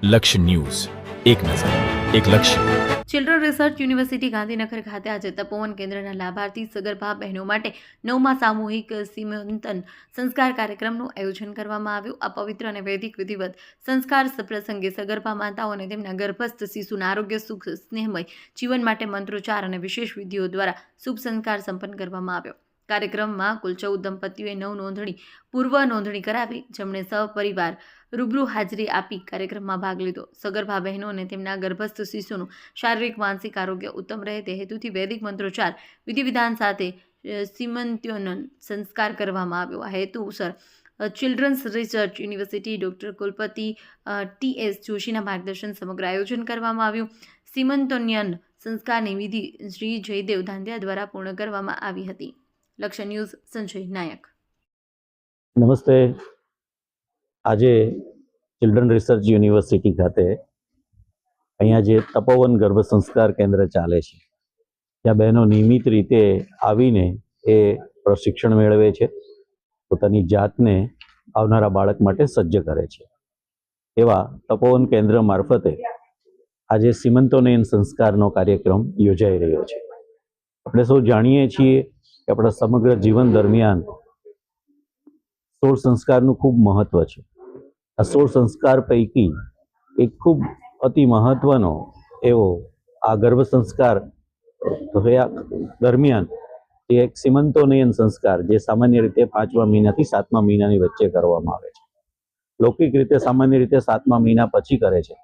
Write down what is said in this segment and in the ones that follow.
લક્ષ્ય ન્યૂઝ, એક નજર, એક લક્ષ્ય. ચિલ્ડ્રન રિસર્ચ યુનિવર્સિટી ગાંધીનગર ખાતે આજે તપોવન કેન્દ્રના લાભાર્થી સગર્ભા બહેનો માટે 9મા સામૂહિક સીમંતન સંસ્કાર કાર્યક્રમનું આયોજન કરવામાં આવ્યું. આ પવિત્ર અને વૈદિક વિધિવત સંસ્કાર પ્રસંગે સગર્ભા માતાઓ અને તેમના ગર્ભસ્થ શિશુના આરોગ્ય, સુખ, સ્નેહમય જીવન માટે મંત્રોચ્ચાર અને વિશેષ વિધિઓ દ્વારા શુભ સંસ્કાર સંપન્ન કરવામાં આવ્યો. કાર્યક્રમમાં કુલ 14 દંપતીઓએ પૂર્વ નોંધણી કરાવી, જેમણે સહપરિવાર રૂબરૂ હાજરી આપી કાર્યક્રમમાં ભાગ લીધો. સગર્ભા બહેનો અને તેમના ગર્ભસ્થ શિશુનું શારીરિક માનસિક આરોગ્ય ઉત્તમ રહે તે હેતુથી વૈદિક મંત્રોચ્ચાર વિધિવિધાન સાથે સીમંત્યોનન સંસ્કાર કરવામાં આવ્યો. આ હેતુસર ચિલ્ડ્રન્સ રિસર્ચ યુનિવર્સિટી ડોક્ટર કુલપતિ TS જોશીના માર્ગદર્શન સમગ્ર આયોજન કરવામાં આવ્યું. સીમંતોન્યન સંસ્કારની વિધિ શ્રી જયદેવ ધાંધિયા દ્વારા પૂર્ણ કરવામાં આવી હતી. લક્ષ્ય ન્યૂઝ, સંજય નાયક. નમસ્તે. આજે ચિલ્ડ્રન રિસર્ચ યુનિવર્સિટી ખાતે અહીંયા જે તપોવન ગર્ભ સંસ્કાર કેન્દ્ર ચાલે છે, ત્યાં બહેનો નિયમિત રીતે આવીને એ પ્રશિક્ષણ મેળવે છે, પોતાની જાતને આવનારા બાળક માટે સજ્જ કરે છે. એવા તપોવન કેન્દ્ર મારફતે આજે સીમંતોનયન સંસ્કારનો કાર્યક્રમ યોજાઈ રહ્યો છે. આપણે સૌ જાણીએ છીએ કે આપણા સમગ્ર જીવન દરમિયાન 16 સંસ્કારનું ખૂબ મહત્વ છે. આ 16 સંસ્કાર પૈકી એક ખૂબ અતિ મહત્વનો એવો આ ગર્ભ સંસ્કાર દરમિયાન એક સીમંતોનયન સંસ્કાર, જે સામાન્ય રીતે 5મા મહિનાથી 7મા મહિનાની વચ્ચે કરવામાં આવે છે. લૌકિક રીતે સામાન્ય રીતે 7મા મહિના પછી કરે છે,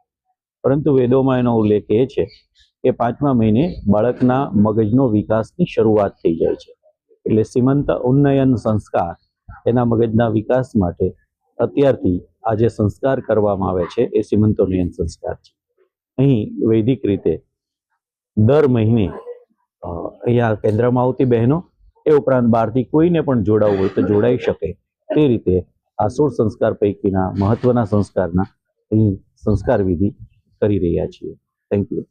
પરંતુ વેદોમાં એનો ઉલ્લેખ એ છે કે 5મા મહિને બાળકના મગજનો વિકાસની શરૂઆત થઈ જાય છે. એટલે સીમંત ઉન્નયન સંસ્કાર એના મગજના વિકાસ માટે અત્યારથી આ જે સંસ્કાર કરવામાં આવે છે એ સીમંતોનયન સંસ્કાર છે. અહીં વૈદિક રીતે દર મહિને અહીંયા કેન્દ્રમાં આવતી બહેનો, એ ઉપરાંત બહારથી કોઈને પણ જોડાવવું હોય તો જોડાઈ શકે તે રીતે આ 16 સંસ્કાર પૈકીના મહત્વના સંસ્કારના અહીં સંસ્કાર વિધિ કરી રહ્યા છીએ. Thank you.